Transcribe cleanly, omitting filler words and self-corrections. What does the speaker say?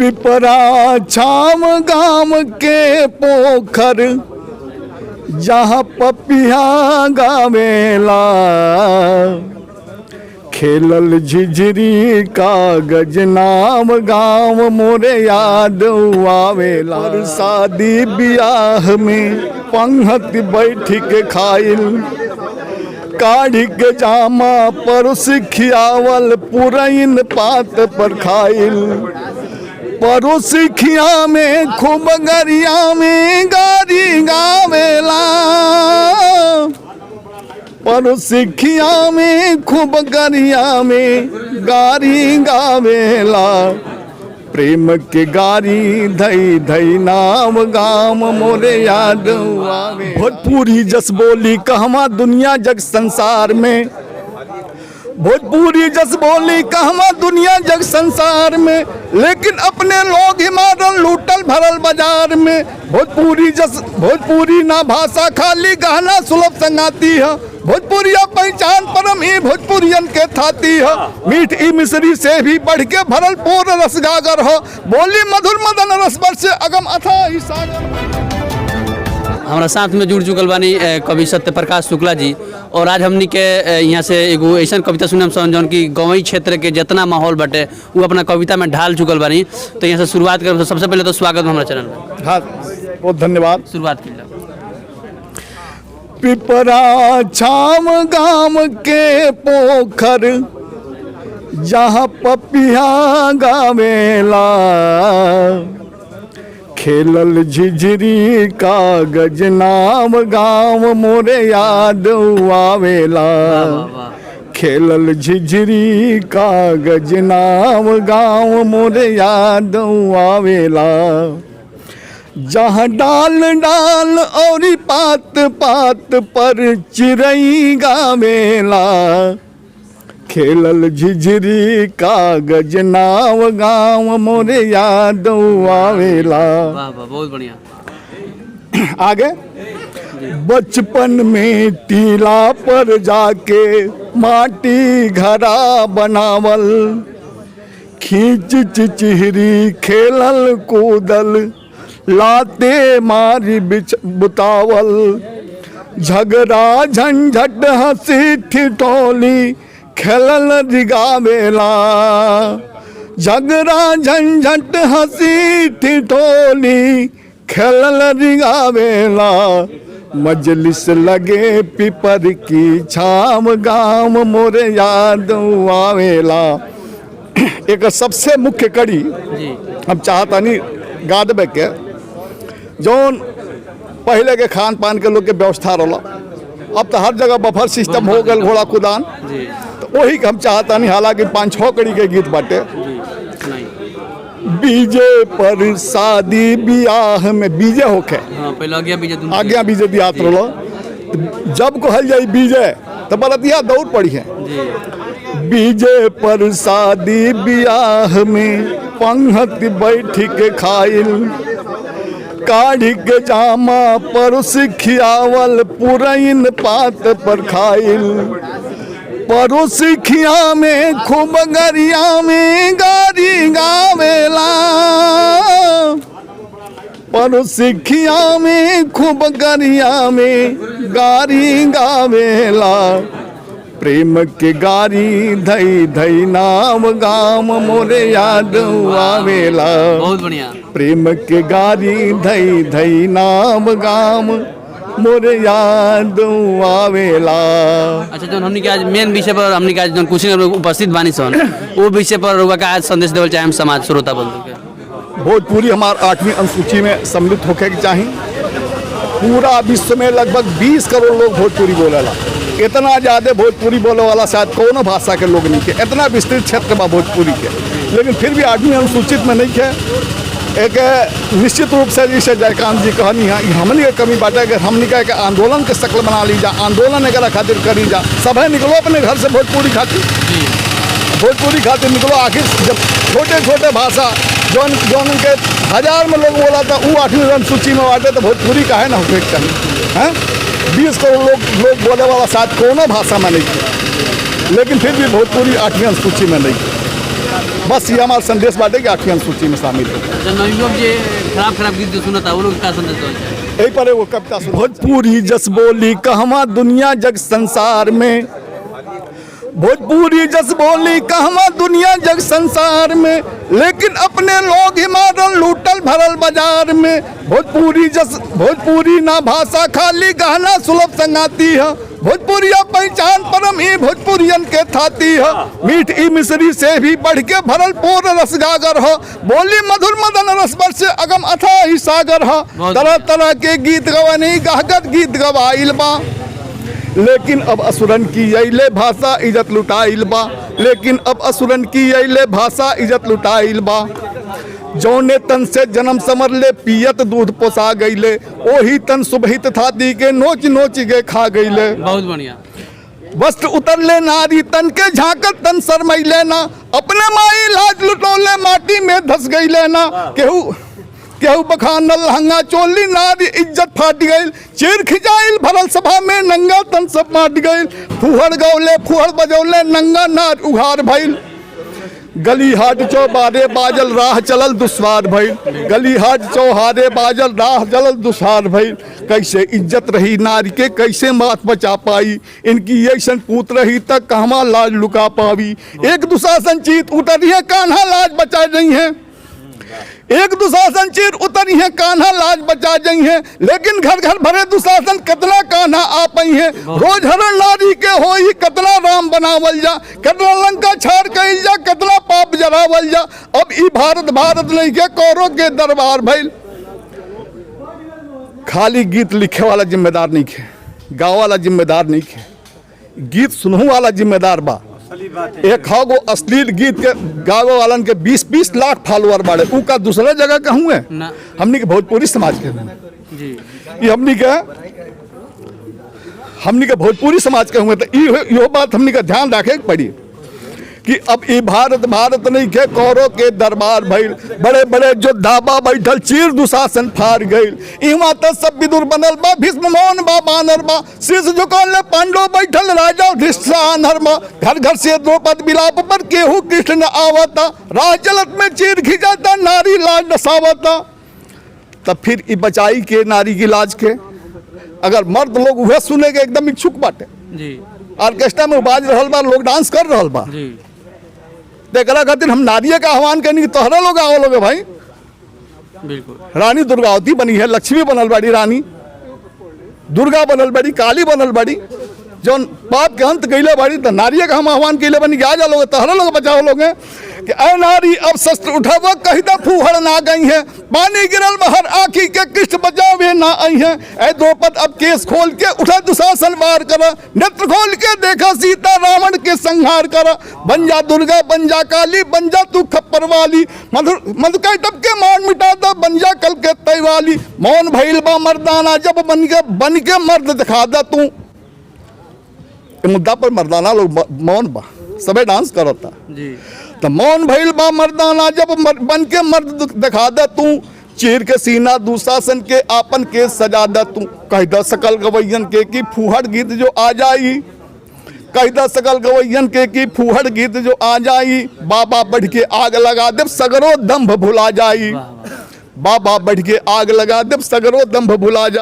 पिपरा छाम गाम के पोखर जहाँ पपिया गावेला खेलल झिझरी कागज नाम गाँव मोरे याद आवेला। और शादी बियाह में पंगत बैठ के खाइल काढ़ी के जामा परोस खियावल पुरैन पात पर खाइल परोसिखिया में खूब गरिया में गारी गावेला परोसिखिया में खूब गरिया में गारी गावेला प्रेम के गारी धई धई नाम गाम मोरे याद आवे। भोजपुरी जस बोली कहवा दुनिया जग संसार में भोजपुरी जस बोली कहवा दुनिया जग संसार में लेकिन अपने लोग हिमारल लूटल भरल बाजार में। भोजपुरी ना भाषा खाली गहना सुलभ संगाती है भोजपुरिया पहचान परम ही भोजपुरियन के थाती है। मीठ ई मिश्री से भी बढ़ के भरल पूर्ण रसगागर हो बोली मधुर मदन रसबर से अगम अथा ही सागर। हमारा साथ में जुड़ चुकल बानी कवि सत्य प्रकाश शुक्ला जी और आज हमनी के यहाँ से एगो ऐसा कविता सुनम सन जौन की गाँवी क्षेत्र के जितना माहौल बटे वो अपना कविता में ढाल चुकल बानी। तो यहाँ से शुरुआत करें तो सबसे पहले तो स्वागत हमारा चैनल में। हाँ बहुत धन्यवाद। शुरुआत कीजिए। पिपरा छाम गाम के पोखर जहाँ पपिया गावेला खेलल झिझरी कागज नाम गाँव मोरे याद आवेला खेलल झिझरी कागज नाम गाँव मोरे याद आवेला जहाँ डाल डाल और पात पात पर चिड़ई गावेला खेलल झिझरी कागज नाव गाँव मोरे याद आवेला। बहुत बढ़िया। आगे बचपन में टीला पर जाके माटी घरा बनावल खींच चिचहरी खेलल कूदल लाते मारी बुतावल झगड़ा झंझट हंसी ठिठोली खेलल रिगावेला झगड़ा झंझट हंसी ठिठोली खेलल रिगावेला मजलिस लगे पिपर की छाम गाम मोरे याद आवेला। एक सबसे मुख्य कड़ी हम चाहता नहीं गा देवे के जौन पहले के खान पान के लोग के व्यवस्था रहा अब तो हर जगह बफर सिस्टम हो गया घोड़ा कुदान तो वही हम चाहता नहीं। हालांकि 5-6 कड़ी के गीत बाटे बीजे पर शादी बियाह में बीजे होके आज्ञा बीजे दियात रहो जब कहल जाई बीजे तो बरतिया दौड़ पड़ी है बीजे पर शादी बियाह में पंगत बैठ के खाइल काढ़ी के जामा परोस खियावल पुरैन पात पर खाइल परोसिखिया में खूब गरिया में गारी गावेला परोसिखिया में खूब गरिया में गारी गावेला प्रेम के गारी धई धई नाम गाम मोरे याद आवेला। बहुत बढ़िया। प्रेम के गारी धई धई नाम गाम मोरे याद आवेला। अच्छा जो हमनी के आज मेन विषय पर हमनी के आज जो कुछ उपस्थित बानी सन वो विषय पर रुआ का आज संदेश देवल चाहे हम समाज श्रोता बंधु के। भोजपुरी हमार 8वीं अनुसूची में सम्मिलित होके चाहिए। पूरा विश्व में लगभग 20 करोड़ लोग भोजपुरी बोलेला। इतना ज़्यादा भोजपुरी बोले वाला शायद कोनो भाषा के लोग नहीं के इतना विस्तृत क्षेत्र बा भोजपुरी के लेकिन फिर भी 8वीं अनुसूचित में नहीं है। एक निश्चित रूप से जैसे जयकांत जी कहनी है हमनी के कमी बाटे कि हमनी के आंदोलन के शक्ल बना ली जा आंदोलन एक खातिर करी जा सभी निकलो अपने घर से भोजपुरी खातिर निकलो। आखिर जब छोटे छोटे भाषा जौन के 1000 में लोग बोला था वो 8वीं अनुसूची में बाटे तो भोजपुरी काहे ना होके चाहिए हैं। 20 करोड़ लोग बोले वाला शायद कोनो भाषा में नहीं है लेकिन फिर भी भोजपुरी 8वीं अनुसूची में नहीं। बस ये हमारा संदेश बाटे कि आखिरी अनुसूची में शामिल है। जब नवयुवक जे खराब गीत जो सुनता वो लोग का संदेश देता यही पर वो कविता सुनो। भोजपुरी जस बोली कहवा दुनिया जग संसार में, भोजपुरी जस बोली कहवा दुनिया जग संसार में, लेकिन अपने लोग ही मारल लूटल भरल बाजार में। भोजपुरी ना भाषा खाली गहना सुलभ संगाती है, भोजपुरिया पहचान परम ही भोजपुरियन के थाती है। मीठ ई मिश्री से भी बढ़ के भरल पोर रस गागर है, बोली मधुर मदन रस से अगम अथाह ही सागर है। तरह तरह के गीत गवानी गहगत गीत गवाइल बा, लेकिन अब असुरन की अइले भाषा इज्जत लुटाइल बा, लेकिन अब असुरन की अइले भाषा इज्जत लुटाइल बा। जौने तन से जन्म समर ले पियत दूध पोसा गईले, ओही तन सुबहित थाती के नोच नोच के खा गईले। बहुत बढ़िया। वस्त्र उतरले नारी तन के झांकत तन शरमैले ना, अपने माई लाज लुटौले माटी में धस गईले ना। केहू बखानल लहंगा चोली नारी इज्जत फाट गई, चीर खिंचाइल भरल सभा में नंगा तन सब माट गई। फुहड़ गौले फुहड़ बजौले नंगा नार उघार भइल, गली हाट चौबारे बाजल राह चलल दुश्वार भइल, गली हाट चौहारे बाजल राह चलल दुश्वार भइल। कैसे इज्जत रही नारी के कैसे मात बचा पाई, इनकी ऐसन पूत रही तक कहवा लाज लुका पावी। एक दुशासन चीत उतरी है कान्हा लाज बचा रही है, एक दुशासन चीर उतरी है कान्हा लाज बचा जई है, लेकिन घर घर भरे दुशासन कितना कान्हा आ पई है। रोज हरण नारी के होई कितना राम बनावल जा, कितना लंका छाड़ कइल जा, कितना पाप जरावल जा। अब ई भारत भारत नहीं के कौरों के दरबार भइल। खाली गीत लिखे वाला जिम्मेदार नहीं है, गाँव वाला जिम्मेदार नहीं है, गीत सुनहु वाला जिम्मेदार बा। एक गो अश्लील गीत के गावे वालन के 20-20 लाख फॉलोअर बाड़े, ऊ का दूसरा जगह कहूँ है हमनी के भोजपुरी समाज के जी, ये हमनी के भोजपुरी समाज के हुए। तो यो बात हमनी का ध्यान रखे पड़ी कि अब ये भारत भारत नहीं के कौरों के दरबार भइल। बड़े बड़े जो धाबा बैठल चीर दुशासन फार गइल, इमा तो सब विदुर बनल बा, भीष्म मौन बा बानर बा, शीश झुकाले पांडव बैठल राजा युधिष्ठिर बा। घर घर से द्रौपद बिलाप पर केहू कृष्ण आवता, राह चलत में चीर खिंचाता नारी लाज नसावता। तब फिर ई बचाई के नारी की लाज के अगर मर्द लोग वह सुने के एकदम इच्छुक बाटे जी, ऑर्केस्ट्रा में बाज रहल बा, लोग डांस कर रहल बा जी, देखला खातिर हम नारिये का आह्वान करनी तोहरा लोग आओ लोगे भाई। बिल्कुल रानी दुर्गावती बनी है, लक्ष्मी बनल बाड़ी, रानी दुर्गा बनल बाड़ी, काली बनल बाड़ी, जौन पाप के अंत कैले बाड़ी। तो नारिये का हम आह्वान कैले बनी कि आ जा लोग तोहरा लोग बचाओ लोग कि ऐ नारी अब शस्त्र उठाव कही दा फूहड़ ना गई है, पानी गिरल बहर आखी के कृष्ण बचावे ना आई है। ऐ द्रौपद अब केस खोल के उठा दुशासन वार कर, नेत्र खोल के देखा सीता रावण के संहार कर। बन जा दुर्गा बन जा काली बन जा तू खप्पर वाली, मधुका टप के मान मिटा दा बन जा कल के तैवाली। मौन भइल बा मर्दाना जब बन के मर्द दिखा दा तू। मुद्दा पर मर्दाना लोग मौन बा, सबे डांस करता जी। तो मौन भइल बा मर्दाना जब बन के मर्द दिखा दे तू, चीर के सीना दुशासन के आपन के सजा दे तू। कह द सकल गवैयन के कि फूहड़ गीत जो आ जाई, कह द सकल गवैयन के कि फूहड़ गीत जो आ जाई। बाबा बढ़ के आग लगा दे सगरो दम्भ भुला जाई, बाबा बढ़ के आग लगा दे सगरो दम्भ भुला जाई।